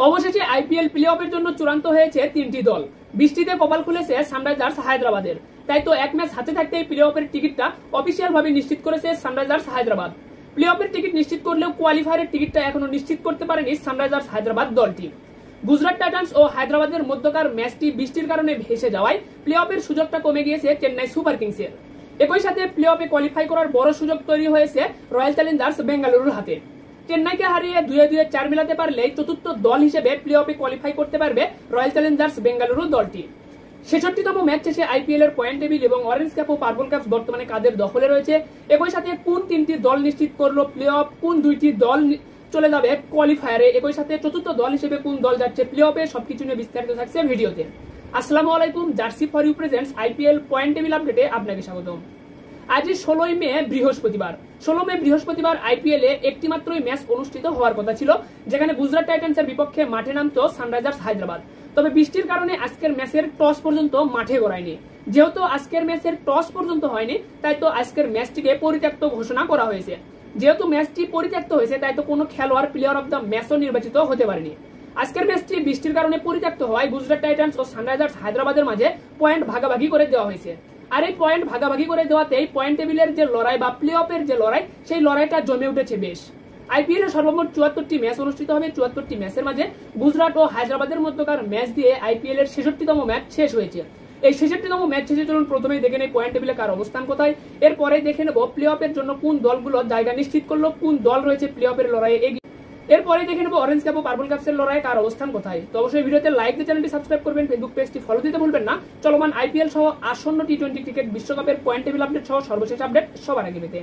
অবশেষে IPL play অফের জন্য চূড়ান্ত হয়েছে তিনটি দল। বৃষ্টিতে কপাল খুলেছে সানরাইজার্স হায়দ্রাবাদের। তাই তো এক ম্যাচ হাতে থাকতেই প্লে অফের টিকিটটা অফিসিয়াল ভাবে নিশ্চিত করেছে সানরাইজার্স হায়দ্রাবাদ। প্লে অফের টিকিট নিশ্চিত করলেও কোয়ালিফায়ারের টিকিটটা এখনো নিশ্চিত করতে পারেনি সানরাইজার্স হায়দ্রাবাদ দলটি। গুজরাট টাইটান্স ও হায়দ্রাবাদের মধ্যকার ম্যাচটি বৃষ্টির কারণে ভেসে যাওয়ায় প্লে অফের সুযোগটা কমে গিয়েছে চেন্নাই সুপার কিংসের। একই সাথে প্লে অফে কোয়ালিফাই করার বড় সুযোগ তৈরি হয়েছে রয়্যাল চ্যালেঞ্জার্স বেঙ্গালুরুর হাতে। চেন্নাইকে হারিয়ে 2-2 4 মেলাতে পারলে চতুর্থ দল হিসেবে প্লে অফে কোয়ালিফাই করতে পারবে রয়্যাল চ্যালেঞ্জার্স বেঙ্গালুরু দলটি। 66তম ম্যাচ শেষে আইপিএল এর পয়েন্ট টেবিল এবং অরেঞ্জ ক্যাপ ও পার্পল ক্যাপস বর্তমানে কাদের দখলে রয়েছে, একই সাথে কোন তিনটি দল নিশ্চিত করলো প্লে অফ, কোন দুইটি দল চলে যাবে কোয়ালিফায়ারে, একই সাথে চতুর্থ দল হিসেবে কোন দল যাচ্ছে প্লে অফে, সবকিছু নিয়ে বিস্তারিত থাকছে ভিডিওতে। আসসালামু আলাইকুম, jersey for you presents IPL point table আপডেটে আপনাকে স্বাগতম। আজ 16 মে বৃহস্পতিবার আইপিএল এ একটি মাত্রই ম্যাচ অনুষ্ঠিত হওয়ার কথা ছিল, যেখানে গুজরাট টাইটান্সের বিপক্ষে মাঠে নামতো সানরাইজার্স হায়দ্রাবাদ। তবে বৃষ্টির কারণে আজকের ম্যাচের টস পর্যন্ত মাঠে গড়ায়নি। যেহেতু আজকের ম্যাচের টস পর্যন্ত হয়নি, তাই তো আজকের ম্যাচটিকে পরিত্যক্ত ঘোষণা করা হয়েছে। যেহেতু ম্যাচটি পরিত্যক্ত হয়েছে, তাই তো কোনো খেলোয়াড় প্লেয়ার অব দ্য ম্যাচও নির্বাচিত হতে পারেনি। আজকের ম্যাচটি বৃষ্টির কারণে পরিত্যক্ত হওয়ায় গুজরাট টাইটান্স ও সানরাইজার্স হায়দ্রাবাদের মাঝে পয়েন্ট ভাগাভাগি করে দেওয়া হয়েছে। আর এই পয়েন্ট ভাগাভাগি করে দেওয়াতেই পয়েন্ট টেবিলের যে লড়াই বা প্লে অফের যে লড়াই, সেই লড়াইটা জমে উঠেছে বেশ। আইপিএল এর সর্বমোট 74টি ম্যাচ অনুষ্ঠিত হবে। 74টি ম্যাচের মাঝে গুজরাট ও হায়দ্রাবাদের মধ্যকার ম্যাচ দিয়ে আইপিএল এর 66তম ম্যাচ শেষ হয়েছে। এই 66তম ম্যাচ শেষে চলুন প্রথমেই দেখে নেই পয়েন্ট টেবিলে কার অবস্থান কোথায়। এরপরে দেখে নেব প্লে অফের জন্য কোন দলগুলো জায়গা নিশ্চিত করলো, কোন দল রয়েছে প্লে অফের লড়াইয়ে এগিয়ে। এরপরে দেখে নেব অরেঞ্জ ক্যাপ ও পার্পল ক্যাপসের লড়াই কার অবস্থান কোথায়। তো অবশ্যই ভিডিওতে লাইক দিয়ে চ্যানেলটি সাবস্ক্রাইব করবেন, ফেসবুক পেজটি ফলো দিতে ভুলবেন না। চলমান আইপিএল সহ আসন্ন টি20 ক্রিকেট বিশ্বকাপের পয়েন্ট টেবিল আপডেট সহ সর্বশেষ আপডেট সবার আগে পেতে।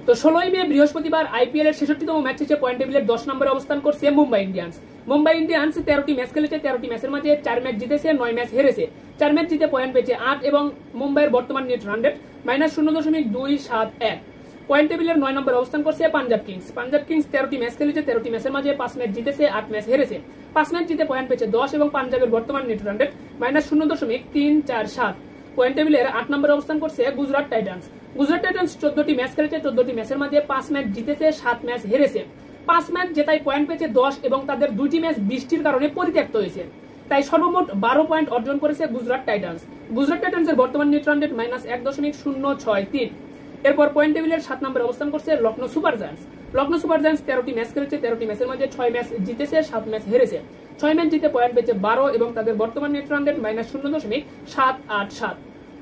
তো 16 মে বৃহস্পতিবার আইপিএল এর 66তম ম্যাচ শেষে পয়েন্ট টেবিলের 10 নম্বরে অবস্থান করছে মুম্বাই ইন্ডিয়ান্স। মুম্বাই ইন্ডিয়ান্স 13টি ম্যাচ খেলেছে। 13টি ম্যাচের মাঝে 4 ম্যাচ জিতেছে, 9 ম্যাচ হেরেছে। 4 ম্যাচ জিতে পয়েন্ট পেয়েছে 8 এবং মুম্বাইয়ের বর্তমান নেট রান রেট -0.271। পয়েন্ট টেবিলের 9 নম্বরে অবস্থান করছে পাঞ্জাব কিংস। পাঞ্জাব কিংস 13টি ম্যাচ খেলেছে। 13টি ম্যাচের মাঝে 5 ম্যাচ জিতেছে, 8 ম্যাচ হেরেছে। 5 ম্যাচ জিতে পয়েন্ট পেয়েছে 10 এবং পাঞ্জাবের বর্তমান নেট রান রেট -0.347। পয়েন্ট টেবিলের 8 নম্বরে অবস্থান করছে গুজরাট টাইটান্স। গুজরাট টাইটান্স 14টি ম্যাচ খেলেছে। 14টি ম্যাচের মাঝে 5 ম্যাচ জিতেছে, 7 ম্যাচ হেরেছে। 5 ম্যাচ জেতায় পয়েন্ট পেয়েছে 10 এবং তাদের 2টি ম্যাচ বৃষ্টির কারণে পরিত্যক্ত হয়েছে। তাই সর্বমোট 12 পয়েন্ট অর্জন করেছে গুজরাট টাইটান্স। গুজরাট টাইটান্সের বর্তমান নেট রান রেট -1.063। এরপর পয়েন্ট টেবিলের 7 নম্বরে অবস্থান করছে Lucknow Super Giants. Lucknow Super Giants 13টি ম্যাচ খেলেছে। 13টি ম্যাচের মাঝে 6 ম্যাচ জিতেছে, 7 ম্যাচ হেরেছে। 6 ম্যাচ জিতে পয়েন্ট পেয়েছে 12 এবং তাদের বর্তমান নেট রান রেট -0.787।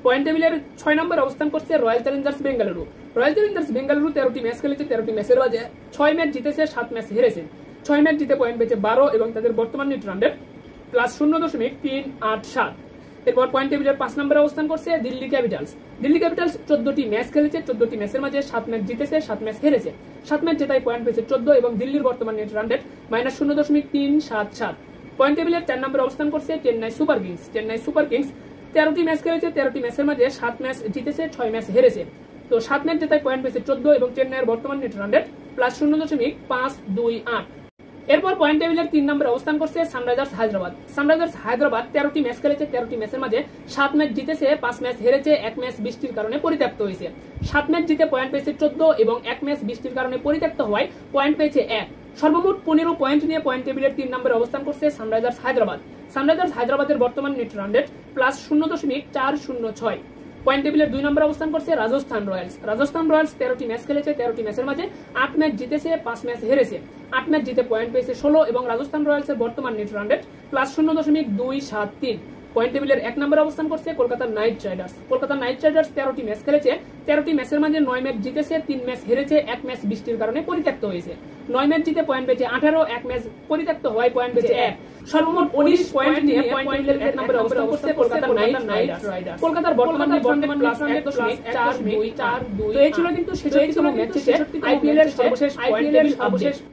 পয়েন্ট টেবিলের 6 নম্বরে অবস্থান করছে Royal Challengers Bengaluru. Royal Challengers Bengaluru 13টি ম্যাচ খেলেছে। 13টি ম্যাচের মাঝে 6 ম্যাচ জিতেছে, 7 ম্যাচ হেরেছে। 6 ম্যাচ জিতে পয়েন্ট পেয়েছে 12 এবং তাদের বর্তমান নেট রান রেট +0.387। এরপর পয়েন্ট টেবিলের 5 নম্বরে অবস্থান করছে দিল্লি ক্যাপিটালস। দিল্লি ক্যাপিটালস 14টি ম্যাচ খেলেছে। 14টি ম্যাচের মাঝে 7 ম্যাচ জিতেছে, 7 ম্যাচ হেরেছে। 7 ম্যাচ জেতায় পয়েন্ট পেয়েছে 14 এবং দিল্লির বর্তমান নেট রান রেট -0.377। পয়েন্ট টেবিলের 4 নম্বরে অবস্থান করছে Chennai Super Kings. Chennai Super Kings 13টি ম্যাচ খেলেছে। 13টি ম্যাচের মাঝে 7 ম্যাচ জিতেছে, 6 ম্যাচ হেরেছে। তো 7 ম্যাচ জেতায় পয়েন্ট পেয়েছে 14 এবং চেন্নাইয়ের বর্তমান নেট রান রেট +0.528। এরপর পয়েন্ট টেবিলের 3 নম্বরে অবস্থান করছে সানরাইজার্স হায়দ্রাবাদ। সানরাইজার্স হায়দ্রাবাদ 13টি ম্যাচ খেলেছে। 13টি ম্যাচের মাঝে 7 ম্যাচ জিতেছে, 5 ম্যাচ হেরেছে, 1 ম্যাচ বৃষ্টির কারণে পরিত্যক্ত হয়েছে। 7 ম্যাচ জিতে পয়েন্ট পেয়েছে 14 এবং 1 ম্যাচ বৃষ্টির কারণে পরিত্যক্ত হওয়ায় পয়েন্ট পেয়েছে 1। সর্বমোট 15 পয়েন্ট নিয়ে পয়েন্ট টেবিলের 3 নম্বরে অবস্থান করছে সানরাইজার্স হায়দ্রাবাদ। সানরাইজার্স হায়দ্রাবাদের বর্তমান নেট রান রেট +0.406। পয়েন্ট টেবিলের 2 নম্বরে অবস্থান করছে রাজস্থান রয়্যালস। রাজস্থান রয়্যালস 13টি ম্যাচ খেলেছে। 13টি ম্যাচের মাঝে 8 ম্যাচ জিতেছে, 5 ম্যাচ হেরেছে। 8 ম্যাচ জিতে পয়েন্ট পেয়েছে 16 এবং রাজস্থান রয়্যালসের বর্তমান নেট রান রেট +0.273। পয়েন্ট টেবিলের 1 নম্বরে অবস্থান করছে Kolkata Knight Riders. Kolkata Knight Riders 13টি ম্যাচ খেলেছে। 13টি ম্যাচের মাঝে 9 ম্যাচ জিতেছে, 3 ম্যাচ হেরেছে, 1 ম্যাচ বৃষ্টির কারণে পরিত্যক্ত হয়েছে। 9 ম্যাচ জিতে পয়েন্ট পেয়েছে 18, 1 ম্যাচ পরিত্যক্ত হওয়ায় পয়েন্ট পেয়েছে 1। সর্বমোট 19 পয়েন্ট নিয়ে পয়েন্ট টেবিলের 1 নম্বরে অবস্থান করছে কলকাতা নাইট রাইডার্স। কলকাতার বর্তমান +1.142। তো এই ছিল কিন্তু 66তম ম্যাচ শেষে আইপিএল এর সর্বশেষ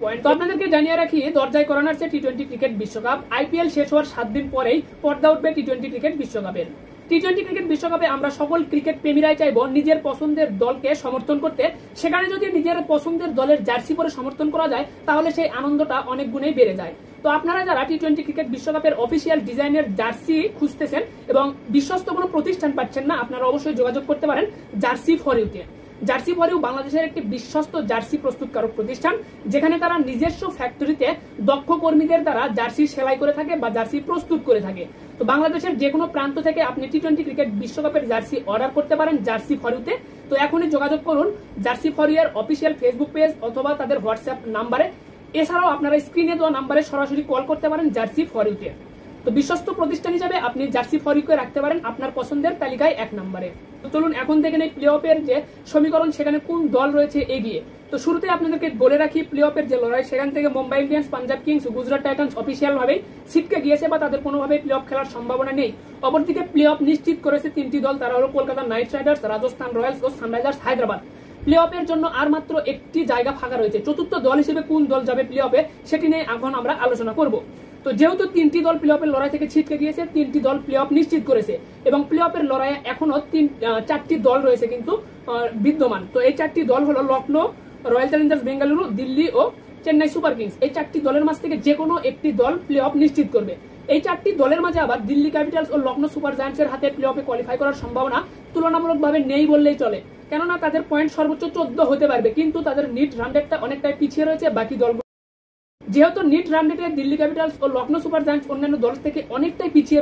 পয়েন্ট। তো আপনাদেরকে জানিয়ে রাখি, দরজায় করানো আছে টি20 ক্রিকেট বিশ্বকাপ। আইপিএল শেষ হওয়ার 7 দিন পরেই পর্দা উঠবে টি20 ক্রিকেট বিশ্বকাপের। টি20 ক্রিকেট বিশ্বকাপে আমরা সকল ক্রিকেট প্রেমীরাই চাইব নিজের পছন্দের দলকে সমর্থন করতে। সেখানে যদি নিজের পছন্দের দলের জার্সি পরে সমর্থন করা যায়, তাহলে সেই আনন্দটা অনেক গুণেই বেড়ে যায়। তো আপনারা যারা টি20 ক্রিকেট বিশ্বকাপের অফিসিয়াল ডিজাইনের জার্সি খুঁজতেছেন এবং বিশ্বস্ত কোনো প্রতিষ্ঠান পাচ্ছেন না, আপনারা অবশ্যই যোগাযোগ করতে পারেন জার্সি ফর ইউতে। জার্সি ফর ইউ বাংলাদেশের একটি বিশ্বস্ত জার্সি প্রস্তুতকারক প্রতিষ্ঠান, যেখানে তারা নিজস্ব ফ্যাক্টরিতে দক্ষ কর্মীদের দ্বারা জার্সি সেলাই করে থাকে বা জার্সি প্রস্তুত করে থাকে। তো বাংলাদেশের যে কোনো প্রান্ত থেকে আপনি টি-20 ক্রিকেট বিশ্বকাপের জার্সি অর্ডার করতে পারেন জার্সি ফর ইউতে। তো এখনই যোগাযোগ করুন জার্সি ফর ইউ এর অফিসিয়াল ফেসবুক পেজ অথবা তাদের হোয়াটসঅ্যাপ নাম্বারে। এছাড়াও আপনারা স্ক্রিনে দেওয়া নাম্বারে সরাসরি কল করতে পারেন জার্সি ফর ইউতে। তো বিশ্বস্ত প্রতিষ্ঠান হিসাবে আপনি জার্সি ফর ইউকে রাখতে পারেন আপনার পছন্দের তালিকায় 1 নম্বরে। তো চলুন এখন থেকে নেই প্লে অফের যে সমীকরণ, সেখানে কোন দল রয়েছে এগিয়ে। তো শুরুতে আপনাদেরকে বলে রাখি প্লে অফের যে লড়াই, সেখান থেকে Mumbai Indians, Punjab Kings, Gujarat Titans official ভাবে ছিটকে গিয়েছে বা তাদের কোনোভাবে প্লে অফ খেলার সম্ভাবনা নেই। অপরদিকে প্লে অফ নিশ্চিত করেছে 3টি দল, তারা হলো Kolkata Knight Riders, Rajasthan Royals ও সানরাইজার্স হায়দ্রাবাদ। প্লে অফের জন্য আর মাত্র একটি জায়গা ফাঁকা রয়েছে। চতুর্থ দল হিসেবে কোন দল যাবে প্লে অফে সেটি নিয়ে এখন আমরা আলোচনা করব। তো যেহেতু 3টি দল প্লে অফের লড়াই থেকে ছিটকে গিয়েছে, 3টি দল প্লে অফ নিশ্চিত করেছে এবং প্লে অফের লড়াইয়ে এখনো 4টি দল রয়েছে কিন্তু বিদ্যমান। তো এই 4টি দল হলো লখনৌ, রয়্যাল চ্যালেঞ্জার্স বেঙ্গালুরু, দিল্লি ও চেন্নাই সুপার কিংস। এই 4টি দলের মাঝ থেকে যে কোনো একটি দল প্লে অফ নিশ্চিত করবে। এই 4টি দলের মাঝে আবার দিল্লি ক্যাপিটালস ও লখনৌ সুপার জায়ান্টসের হাতে প্লে অফে কোয়ালিফাই করার সম্ভাবনা তুলনামূলকভাবে নেই বললেই চলে, কেননা তাদের পয়েন্ট সর্বোচ্চ 14 হতে পারবে, কিন্তু তাদের নিট রান রেটটা অনেকটাই পিছিয়ে রয়েছে বাকি দলগুলো। যেহেতু নিট রান রেটে দিল্লি ক্যাপিটালস ও লখনৌ সুপার জায়ান্টস অন্যান্য দল থেকে অনেকটাই পিছিয়ে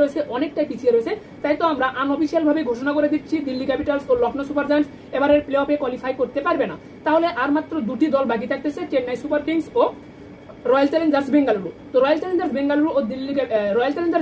রয়েছে, তাই তো আমরা আনঅফিসিয়াল ভাবে ঘোষণা করে দিচ্ছি দিল্লি ক্যাপিটালস ও লখনৌ সুপার জায়ান্টস এবারের প্লে অফে কোয়ালিফাই করতে পারবে না। তাহলে আর মাত্র 2টি দল বাকি থাকতেছে, চেন্নাই সুপার কিংস ও রয়্যাল চ্যালেঞ্জার্স বেঙ্গালুরু। তো রয়্যাল চ্যালেঞ্জার্স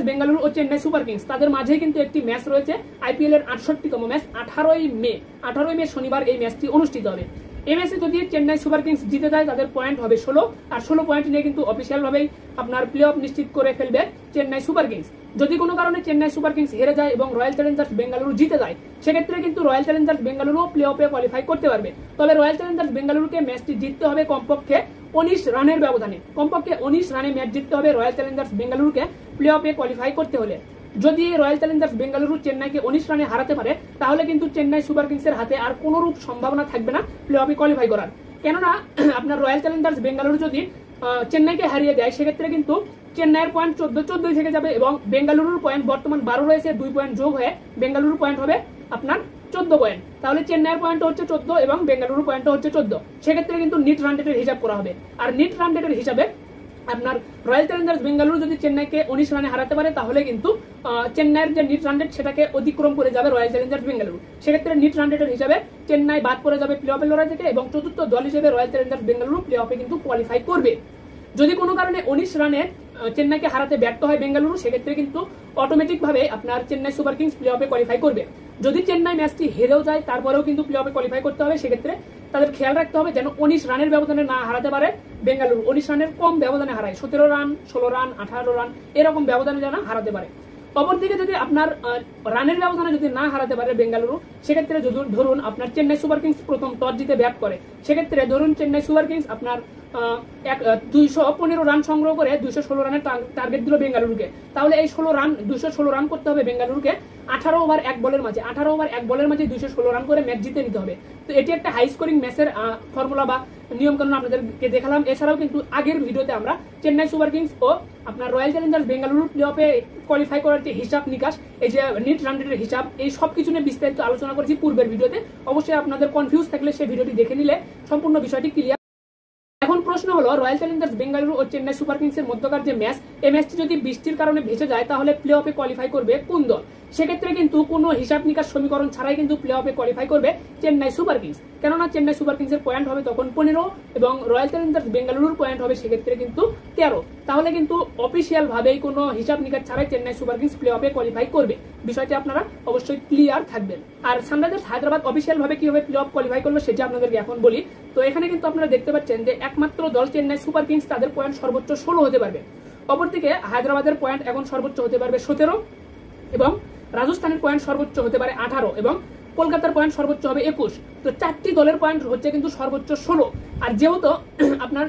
বেঙ্গালুরু ও চেন্নাই সুপার কিংস তাদের মাঝে কিন্তু একটি ম্যাচ রয়েছে, আইপিএল এর 68তম ম্যাচ। 18ই মে শনিবার এই ম্যাচটি অনুষ্ঠিত হবে। এই ম্যাচে যদি চেন্নাই সুপার কিংস জিতে যায় তাদের পয়েন্ট হবে 16, আর 16 পয়েন্ট নিয়ে কিন্তু অফিসিয়াল ভাবেই আপনার প্লে অফ নিশ্চিত করে ফেলবে চেন্নাই সুপার কিংস। যদি কোনো কারণে চেন্নাই সুপার কিংস হেরে যায় এবং রয়্যাল চ্যালেঞ্জার্স বেঙ্গালুরু জিতে যায়, সেক্ষেত্রে কিন্তু রয়্যাল চ্যালেঞ্জার্স বেঙ্গালুরু প্লে অফে কোয়ালিফাই করতে পারবে। তবে রয়্যাল চ্যালেঞ্জার্স বেঙ্গালুরুকে ম্যাচটি জিততে হবে কমপক্ষে 19 রানের ব্যবধানে। কমপক্ষে 19 রানে ম্যাচ জিততে হবে রয়্যাল চ্যালেঞ্জার্স বেঙ্গালুরুকে প্লে অফে কোয়ালিফাই করতে হলে। যদি রয়্যাল চ্যালেঞ্জার্স বেঙ্গালুরু চেন্নাইকে 19 রানে হারাতে পারে, তাহলে কিন্তু চেন্নাই সুপার কিংসের হাতে আর কোনোরূপ সম্ভাবনা থাকবে না প্লে অফে কোয়ালিফাই করার। কেননা আপনার রয়্যাল চ্যালেঞ্জার্স বেঙ্গালুরু যদি চেন্নাইকে হারিয়ে দেয়, সেক্ষেত্রে কিন্তু চেন্নাইয়ের পয়েন্ট 14 থেকে যাবে এবং বেঙ্গালুরুর পয়েন্ট বর্তমান 12 রয়েছে, 2 পয়েন্ট যোগ হয়ে বেঙ্গালুরুর পয়েন্ট হবে আপনার 14 পয়েন্ট। তাহলে চেন্নাইয়ের পয়েন্ট হচ্ছে 14 এবং বেঙ্গালুরুর পয়েন্ট হচ্ছে 14। সেক্ষেত্রে কিন্তু নিট রান রেটের হিসাব করা হবে, আর নিট রান রেটের হিসাবে আপনার রয়্যাল চ্যালেঞ্জার্স বেঙ্গালুরু যদি চেন্নাইকে 19 রানে হারাতে পারে, তাহলে কিন্তু চেন্নাইয়ের যে নিট রান রেট সেটাকে অতিক্রম করে যাবে রয়্যাল চ্যালেঞ্জার্স বেঙ্গালুরু। সেক্ষেত্রে নিট রান রেটের হিসাবে চেন্নাই বাদ পড়ে যাবে প্লে অফের লড়াই থেকে এবং চতুর্থ দল হিসেবে রয়্যাল চ্যালেঞ্জার্স বেঙ্গালুরু প্লে অফে কিন্তু কোয়ালিফাই করবে। যদি কোনো কারণে 19 রানে চেন্নাইকে হারাতে ব্যর্থ হয় বেঙ্গালুরু, সেক্ষেত্রে কিন্তু অটোমেটিক ভাবে আপনার চেন্নাই সুপার কিংস প্লে অফে কোয়ালিফাই করবে। যদি চেন্নাই ম্যাচটি হেরেও যায়, তারপরেও কিন্তু প্লে অফে কোয়ালিফাই করতে হবে। সেক্ষেত্রে তাদের খেয়াল রাখতে হবে যেন 19 রানের ব্যবধানে না হারাতে পারে বেঙ্গালুরু, 19 রানের কম ব্যবধানে হারায়, 17 রান, 16 রান, 18 রান এরকম ব্যবধানে যেন হারাতে পারে। অপরদিকে যদি আপনার রানের ব্যবধানে যদি না হারাতে পারে বেঙ্গালুরু, সেক্ষেত্রে যদি ধরুন আপনার চেন্নাই সুপার কিংস প্রথম টস জিতে ব্যাট করে, সেক্ষেত্রে ধরুন চেন্নাই সুপার কিংস আপনার 215 রান সংগ্রহ করে 216 রানের টার্গেট দিল বেঙ্গালুরুকে। তাহলে এই 216 রান করতে হবে বেঙ্গালুরুকে 18 ওভার 1 বলের মাঝে। 18 ওভার 1 বলের মাঝে 216 রান করে ম্যাচ জিতে নিতে হবে। তো এটি একটা হাই স্কোরিং ম্যাচের ফর্মুলা বা নিয়মকানুন আপনাদেরকে দেখালাম। এছাড়াও কিন্তু আগের ভিডিওতে আমরা চেন্নাই সুপার কিংস ও আপনার রয়্যাল চ্যালেঞ্জার্স বেঙ্গালুরু প্লে অফে কোয়ালিফাই করার যে হিসাব নিকাশ, এই যে নিট রান রেটের হিসাব, এই সব কিছু নিয়ে বিস্তারিত আলোচনা করেছি পূর্বের ভিডিওতে। অবশ্যই আপনাদের কনফিউজ থাকলে সেই ভিডিওটি দেখে নিলে সম্পূর্ণ বিষয়টি ক্লিয়ার। এখন প্রশ্ন হলো রয়্যাল চ্যালেঞ্জার্স বেঙ্গালুরু ও চেন্নাই সুপার কিংসের মধ্যকার যে ম্যাচ, এই ম্যাচটি যদি বৃষ্টির কারণে ভেসে যায়, তাহলে প্লে অফে কোয়ালিফাই করবে কোন দল? সেক্ষেত্রে কিন্তু কোনো হিসাব নিকাশ সমীকরণ ছাড়াই কিন্তু প্লে অফে কোয়ালিফাই করবে চেন্নাই সুপার কিংস। কেননা চেন্নাই সুপার কিংসের পয়েন্ট হবে তখন 15 এবং রয়্যাল চ্যালেঞ্জার্স বেঙ্গালুরুর পয়েন্ট হবে সেক্ষেত্রে কিন্তু 13। তাহলে কিন্তু অফিসিয়াল ভাবেই কোনো হিসাব নিকাশ ছাড়াই চেন্নাই সুপার কিংস প্লে অফে কোয়ালিফাই করবে। বিষয়টি আপনারা অবশ্যই ক্লিয়ার থাকবেন। আর সানরাইজার্স হায়দ্রাবাদ অফিসিয়াল ভাবে কিভাবে প্লে অফ কোয়ালিফাই করলো সেটা আপনাদেরকে এখন বলি। তো এখানে কিন্তু আপনারা দেখতে পাচ্ছেন যে একমাত্র দল চেন্নাই সুপার কিংস, তাদের পয়েন্ট সর্বোচ্চ 16 হতে পারবে। অপরদিকে হায়দ্রাবাদের পয়েন্ট এখন সর্বোচ্চ হতে পারবে 17 এবং রাজস্থানের পয়েন্ট সর্বোচ্চ হতে পারে 18 এবং কলকাতার পয়েন্ট সর্বোচ্চ হবে 21। তো 4টি দলের পয়েন্ট হচ্ছে কিন্তু সর্বোচ্চ 16। আর যেহেতু আপনার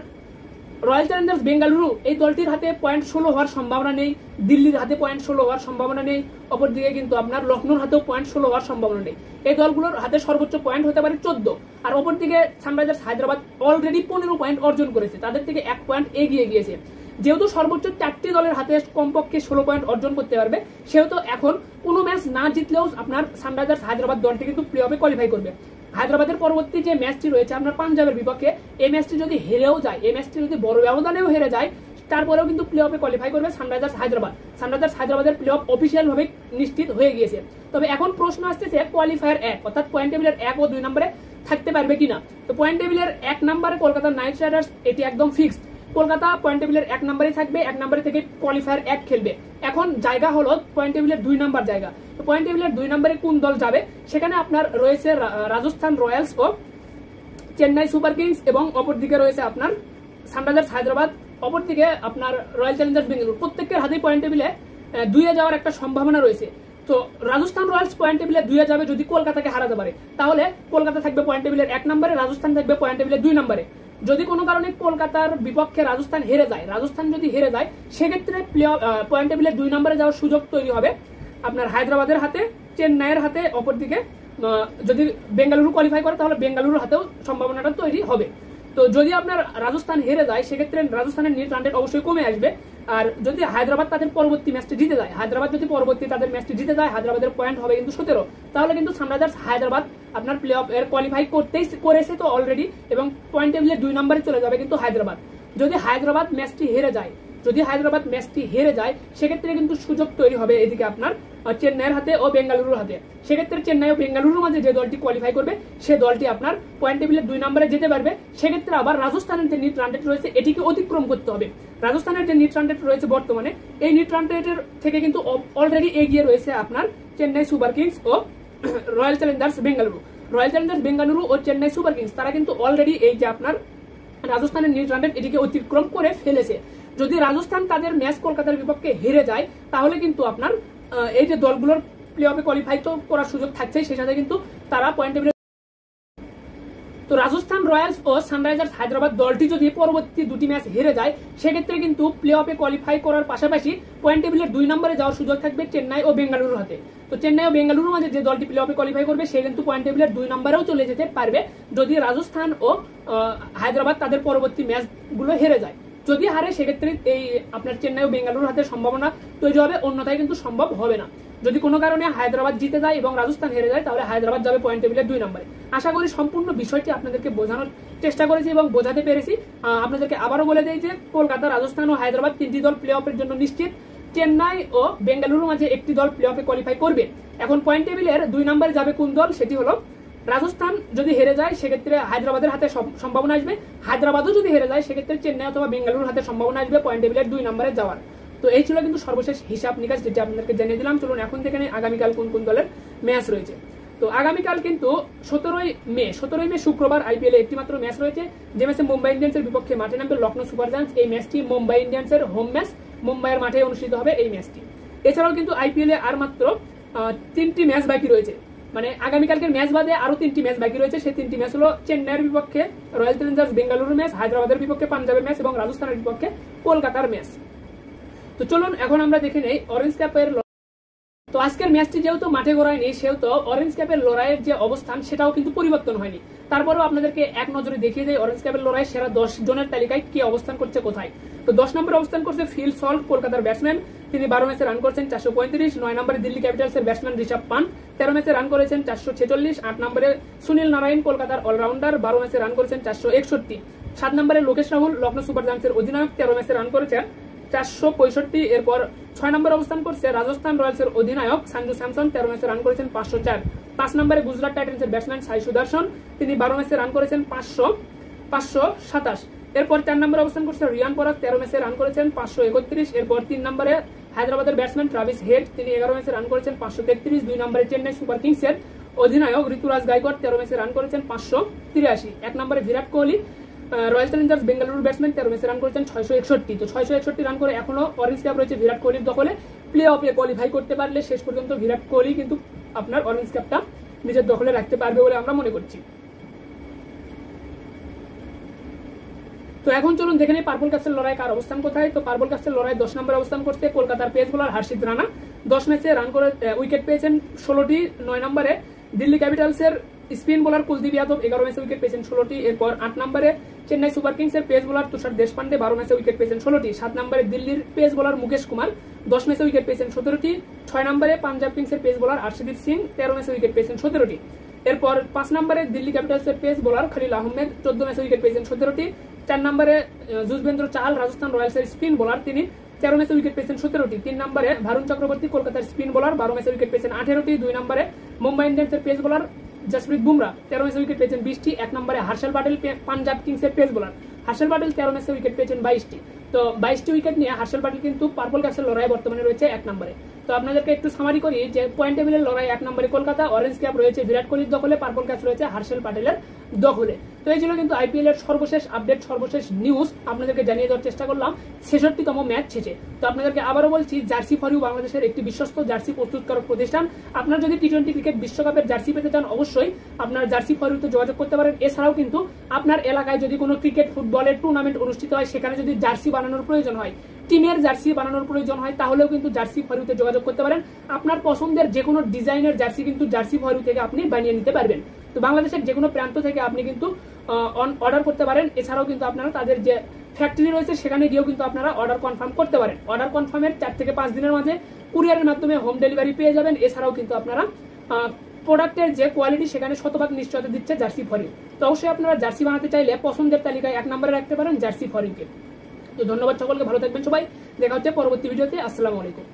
রয়্যাল চ্যালেঞ্জার্স বেঙ্গালুরু এই দলটির হাতে পয়েন্ট 16 হওয়ার সম্ভাবনা নেই, দিল্লির হাতে পয়েন্ট 16 হওয়ার সম্ভাবনা নেই, অপরদিকে কিন্তু আপনার লখনৌর হাতেও পয়েন্ট 16 হওয়ার সম্ভাবনা নেই। এই দলগুলোর হাতে সর্বোচ্চ পয়েন্ট হতে পারে 14। আর অপরদিকে সানরাইজার্স হায়দ্রাবাদ অলরেডি 15 পয়েন্ট অর্জন করেছে, তাদের থেকে 1 পয়েন্ট এগিয়ে গিয়েছে। যেহেতু সর্বোচ্চ 4টি দলের হাতে কমপক্ষে 16 পয়েন্ট অর্জন করতে পারবে, সেহেতু এখন কোনো ম্যাচ না জিতলেও আপনার সানরাইজার্স হায়দ্রাবাদ দলটি কিন্তু প্লে অফে কোয়ালিফাই করবে। হায়দ্রাবাদের পরবর্তী যে ম্যাচটি রয়েছে আপনার পাঞ্জাবের বিপক্ষে, এই ম্যাচটি যদি হেরেও যায়, এই ম্যাচটি যদি বড় ব্যবধানেও হেরে যায়, তারপরেও কিন্তু প্লে অফে কোয়ালিফাই করবে সানরাইজার্স হায়দ্রাবাদ। সানরাইজার্স হায়দ্রাবাদের প্লে অফ অফিসিয়াল ভাবে নিশ্চিত হয়ে গিয়েছে। তবে এখন প্রশ্ন আসতেছে কোয়ালিফায়ার 1 অর্থাৎ পয়েন্ট টেবিলের 1 ও 2 নম্বরে থাকতে পারবে কিনা। তো পয়েন্ট টেবিলের 1 নম্বরে কলকাতা নাইট রাইডার্স, এটি একদম ফিক্সড। কলকাতা পয়েন্ট টেবিলের 1 নম্বরে থাকবে, 1 নম্বরে থেকে কোয়ালিফায়ার 1 খেলবে। এখন জায়গা হলো পয়েন্ট টেবিলের 2 নম্বর জায়গা। তো পয়েন্ট টেবিলের 2 নম্বরে কোন দল যাবে, সেখানে আপনার রয়েছে রাজস্থান রয়্যালস ও চেন্নাই সুপার কিংস, এবং অপরদিকে রয়েছে আপনার সানরাইজার্স হায়দ্রাবাদ, অপরদিকে আপনার রয়্যাল চ্যালেঞ্জার্স বেঙ্গালুরু। প্রত্যেকের হাতেই পয়েন্ট টেবিলে 2-এ যাওয়ার একটা সম্ভাবনা রয়েছে। তো রাজস্থান রয়্যালস পয়েন্ট টেবিলে 2-এ যাবে যদি কলকাতাকে হারাতে পারে, তাহলে কলকাতা থাকবে পয়েন্ট টেবিলের 1 নম্বরে, রাজস্থান থাকবে পয়েন্ট টেবিলের 2 নম্বরে। যদি কোনো কারণে কলকাতার বিপক্ষে রাজস্থান হেরে যায়, রাজস্থান যদি হেরে যায়, সেক্ষেত্রে পয়েন্ট টেবিলের 2 নম্বরে যাওয়ার সুযোগ তৈরি হবে আপনার হায়দ্রাবাদের হাতে, চেন্নাইয়ের হাতে, অপরদিকে যদি বেঙ্গালুরু কোয়ালিফাই করে তাহলে বেঙ্গালুরুর হাতেও সম্ভাবনাটা তৈরি হবে। তো যদি আপনার রাজস্থান হেরে যায়, সেক্ষেত্রে রাজস্থানের নেট রান রেট অবশ্যই কমে আসবে। আর যদি হায়দ্রাবাদ তাদের পরবর্তী ম্যাচটি জিতে যায়, হায়দ্রাবাদ যদি পরবর্তী তাদের ম্যাচটি জিতে যায়, হায়দ্রাবাদের পয়েন্ট হবে কিন্তু 17, তাহলে কিন্তু সানরাইজার্স হায়দ্রাবাদ আপনার প্লে অফ এর কোয়ালিফাই করেছে তো অলরেডি, এবং পয়েন্ট টেবিলে 2 নম্বরে চলে যাবে কিন্তু হায়দ্রাবাদ। যদি হায়দ্রাবাদ ম্যাচটি হেরে যায়, সেক্ষেত্রে কিন্তু সুযোগ তৈরি হবে এদিকে আপনার চেন্নাইয়ের হাতে ও বেঙ্গালুরুর হাতে। সেক্ষেত্রে চেন্নাই ও বেঙ্গালুরুর মাঝে যে দলটি কোয়ালিফাই করবে, সে দলটি আপনার পয়েন্ট টেবিলের 2 নম্বরে যেতে পারবে। সেক্ষেত্রে আবার রাজস্থানের যে নিট রান রেট রয়েছে, এটিকে অতিক্রম করতে হবে। রাজস্থানের যে নিট রান রেট রয়েছে বর্তমানে, এই নিট রান রেটের থেকে কিন্তু অলরেডি এগিয়ে রয়েছে আপনার চেন্নাই সুপার কিংস ও Royal Challengers Bengaluru. Royal Challengers Bengaluru ও চেন্নাই সুপার কিংস তারা কিন্তু অলরেডি এই যে আপনার রাজস্থানের নিট রান রেট, এটিকে অতিক্রম করে ফেলেছে। যদি রাজস্থান তাদের ম্যাচ কলকাতার বিপক্ষে হেরে যায়, তাহলে কিন্তু আপনার এই যে দলগুলোর প্লে অফে কোয়ালিফাই তো করার সুযোগ থাকছেই, সেই সাথে কিন্তু তারা পয়েন্ট টেবিলে। তো রাজস্থান রয়্যালস ও সানরাইজার্স হায়দ্রাবাদ দলটি যদি পরবর্তী 2টি ম্যাচ হেরে যায়, সেক্ষেত্রে কিন্তু প্লে অফে কোয়ালিফাই করার পাশাপাশি পয়েন্ট টেবিলের 2 নম্বরে যাওয়ার সুযোগ থাকবে চেন্নাই ও বেঙ্গালুরুর হাতে। তো চেন্নাই ও বেঙ্গালুরুর মাঝে যে দলটি প্লে অফে কোয়ালিফাই করবে, সে কিন্তু পয়েন্ট টেবিলের 2 নম্বরেও চলে যেতে পারবে যদি রাজস্থান ও হায়দ্রাবাদ তাদের পরবর্তী ম্যাচগুলো হেরে যায়। যদি হারে, সেক্ষেত্রে এই আপনার চেন্নাই ও বেঙ্গালুরুর হাতে সম্ভাবনা তৈরি হবে, অন্যথায় কিন্তু সম্ভব হবে না। যদি কোনো কারণে হায়দ্রাবাদ জিতে যায় এবং রাজস্থান হেরে যায়, তাহলে হায়দ্রাবাদ যাবে পয়েন্ট টেবিলের 2 নম্বরে। আশা করি সম্পূর্ণ বিষয়টি আপনাদেরকে বোঝানোর চেষ্টা করেছি এবং বোঝাতে পেরেছি। আপনাদেরকে আবারও বলে দেই যে কলকাতা, রাজস্থান ও হায়দ্রাবাদ 3টি দল প্লে অফের জন্য নিশ্চিত। চেন্নাই ও বেঙ্গালুরুর মাঝে একটি দল প্লে অফে কোয়ালিফাই করবে। এখন পয়েন্ট টেবিলের 2 নম্বরে যাবে কোন দল, সেটি হলো রাজস্থান। যদি হেরে যায়, সেক্ষেত্রে হায়দ্রাবাদের হাতে সম্ভাবনা আসবে। হায়দ্রাবাদও যদি হেরে যায়, সেক্ষেত্রে চেন্নাই অথবা বেঙ্গালুরুর হাতে সম্ভাবনা আসবে পয়েন্ট টেবিলের 2 নম্বরে যাওয়ার। তো এই ছিল কিন্তু সর্বশেষ হিসাব নিকাশ, যেটা আপনাদেরকে জানিয়ে দিলাম। চলুন এখন থেকে আগামীকাল কোন কোন দলের ম্যাচ রয়েছে। তো আগামীকাল কিন্তু 17ই মে শুক্রবার আইপিএল এ একটি মাত্র ম্যাচ রয়েছে, যে ম্যাচে মুম্বাই ইন্ডিয়ান্সের বিপক্ষে মাঠে নামবে লখনৌ সুপার জায়ান্টস। এই ম্যাচটি মুম্বাই ইন্ডিয়ান্সের হোম ম্যাচ, মুম্বাইয়ের মাঠে অনুষ্ঠিত হবে এই ম্যাচটি। এছাড়াও কিন্তু আইপিএল এ আর মাত্র 3টি ম্যাচ বাকি রয়েছে, মানে আগামীকালকের ম্যাচ বাদে আরো 3টি ম্যাচ বাকি রয়েছে। সেই 3টি ম্যাচ হলো চেন্নাইয়ের বিপক্ষে রয়্যাল চ্যালেঞ্জার্স বেঙ্গালুরু ম্যাচ, হায়দ্রাবাদের বিপক্ষে পাঞ্জাবের ম্যাচ এবং রাজস্থানের বিপক্ষে কলকাতার ম্যাচ। তো চলুন এখন আমরা দেখে নেই অরেঞ্জ ক্যাপের। তো আজকের ম্যাচটি যেহেতু মাঠে গড়ায়নি, সেহেতু অরেঞ্জ ক্যাপের লড়াইয়ের যে অবস্থান, সেটাও কিন্তু পরিবর্তন হয়নি। তারপরেও আপনাদেরকে এক নজরে দেখিয়ে দেয় অরেঞ্জ ক্যাপের লড়াইয়ের সেরা 10 জনের তালিকায় কে অবস্থান করছে কোথায়। তো 10 নম্বরে অবস্থান করছে ফিল সল্ট, কলকাতার ব্যাটসম্যান। তিনি 12 ম্যাচে রান করেছেন 435। 9 নম্বরে দিল্লি ক্যাপিটালসের ব্যাটসম্যান ঋষভ পান্ট, 13 ম্যাচে রান করেছেন 446। 8 নম্বরে সুনীল নারায়ণ, কলকাতার অলরাউন্ডার, 12 ম্যাচে রান করেছেন 461। 7 নম্বরে লোকেশ রাহুল, লখনৌ সুপার জায়ান্টসের অধিনায়ক, 13 ম্যাচে রান করেছেন 465। এরপর 6 নম্বরে অবস্থান করছে রাজস্থান রয়্যালসের অধিনায়ক সঞ্জু স্যামসন, 13 ম্যাচে রান করেছেন 504। 5 নম্বরে গুজরাট টাইটান্সের ব্যাটসম্যান সাই সুদর্শন, তিনি 12 ম্যাচে রান করেছেন 527। এরপর 4 নম্বরে অবস্থান করছে রিয়ান পরাগ, 13 ম্যাচে রান করেছেন 531। এরপর 3 নম্বরে হায়দ্রাবাদের ব্যাটসম্যান ট্রাভিস হেড, তিনি 11 ম্যাচে রান করেছেন 533। 2 নম্বরে চেন্নাই সুপার কিংসের অধিনায়ক ঋতুরাজ গায়কোয়াড়, 13 ম্যাচে রান করেছেন 583। 1 নম্বরে Virat Kohli, Royal Challengers Bengaluru batsman, 13 ম্যাচে রান করেছেন 661। তো 661 রান করে এখনো অরেঞ্জ ক্যাপ রয়েছে বিরাট কোহলির দখলে। প্লে অফে কোয়ালিফাই করতে পারলে শেষ পর্যন্ত বিরাট কোহলি কিন্তু আপনার অরেঞ্জ ক্যাপটা নিজের দখলে রাখতে পারবে বলে আমরা মনে করছি। তো এখন চলুন দেখে নেই পার্পল ক্যাপসের লড়াই কার অবস্থান কোথায়। তো পার্পল ক্যাপসের লড়াই 10 নম্বরে অবস্থান করছে কলকাতার পেস বোলার হর্ষিত রানা, 10 ম্যাচে রান করে উইকেট পেয়েছেন 16টি। 9 নম্বরে দিল্লি ক্যাপিটালসের স্পিন বোলার কুলদীপ যাদব, 11 ম্যাচে উইকেট পেয়েছেন 16টি। এরপর 8 নম্বরে চেন্নাই সুপার কিংসের পেস বোলার তুষার দেশপান্ডে, 12 ম্যাচে উইকেট পেয়েছেন 16টি। 7 নম্বরে দিল্লির পেস বোলার মুকেশ কুমার, 10 ম্যাচে উইকেট পেয়েছেন 17টি। 6 নম্বরে পাঞ্জাব কিংসের পেস বোলার আর্শদীপ সিং, 13 ম্যাচে উইকেট পেয়েছেন 17টি। এরপর 5 নম্বরে দিল্লি ক্যাপিটালসের পেস বোলার খলিল আহমেদ 14 ম্যাচে উইকেট পেয়েছেন 17টি। 4 নম্বরে যুজবেন্দ্র চাহাল রাজস্থান রয়্যালসের স্পিন বোলার, তিনি 13 ম্যাচে উইকেট পেয়েছেন 17টি। 3 নম্বরে ভারুণ চক্রবর্তী কলকাতার স্পিন বোলার 12 ম্যাচে উইকেট পেয়েছেন 18টি। 2 নম্বরে মুম্বাই ইন্ডিয়ান্সের পেস বোলার জসপ্রীত বুমরা 13 ম্যাচে উইকেট পেয়েছেন 20টি। 1 নম্বরে হার্ষেল প্যাটেল পাঞ্জাব কিংসের পেস বোলার, হার্ষেল প্যাটেল 13 ম্যাচে উইকেট পেয়েছেন 22টি। তো 22টি উইকেট নিয়ে হার্ষেল প্যাটেল কিন্তু পার্পল ক্যাপসের লড়াই বর্তমানে রয়েছে 1 নম্বরে। তো আপনাদেরকে একটু সামারি করি যে পয়েন্ট টেবিলের লড়াই 1 নম্বরে কলকাতা, অরেঞ্জ ক্যাপ রয়েছে বিরাট কোহলির দখলে, পার্পল ক্যাপ রয়েছে হার্ষেল প্যাটেলের দখলে। তো এই ছিল কিন্তু আইপিএল এর সর্বশেষ আপডেট, সর্বশেষ নিউজ আপনাদেরকে জানিয়ে দেওয়ার চেষ্টা করলাম 66তম ম্যাচ শেষে। তো আপনাদেরকে আবারও বলছি, জার্সি ফর ইউ বাংলাদেশের একটি বিশ্বস্ত জার্সি প্রস্তুতকারক প্রতিষ্ঠান। আপনারা যদি টি-20 ক্রিকেট বিশ্বকাপের জার্সি পেতে চান অবশ্যই আপনার জার্সি ফর ইউতে যোগাযোগ করতে পারেন। এছাড়াও কিন্তু আপনার এলাকায় যদি কোনো ক্রিকেট ফুটবলের টুর্নামেন্ট অনুষ্ঠিত হয়, সেখানে যদি জার্সি বানানোর প্রয়োজন হয়, টিমের জার্সি বানানোর প্রয়োজন হয়, তাহলেও কিন্তু জার্সি ফর ইউতে যোগাযোগ করতে পারেন। আপনার পছন্দের যে কোনো ডিজাইনের জার্সি কিন্তু জার্সি ফর ইউ থেকে আপনি বানিয়ে নিতে পারবেন। তো বাংলাদেশের যে কোনো প্রান্ত থেকে আপনি কিন্তু অর্ডার করতে পারেন। এছাড়াও কিন্তু আপনারা তাদের যে ফ্যাক্টরি রয়েছে সেখানে গিয়েও কিন্তু আপনারা অর্ডার কনফার্ম করতে পারেন। অর্ডার কনফার্মের 4 থেকে 5 দিনের মাঝে কুরিয়ারের মাধ্যমে হোম ডেলিভারি পেয়ে যাবেন। এছাড়াও কিন্তু আপনারা প্রোডাক্টের যে কোয়ালিটি সেখানে শতভাগ নিশ্চয়তা দিচ্ছে জার্সি ফর ইউ। তো অবশ্যই আপনারা জার্সি বানাতে চাইলে পছন্দের তালিকায় 1 নম্বরে রাখতে পারেন জার্সি ফর ইউকে। তো ধন্যবাদ সকলকে, ভালো থাকবেন সবাই, দেখা হচ্ছে পরবর্তী ভিডিওতে। আসসালামু আলাইকুম।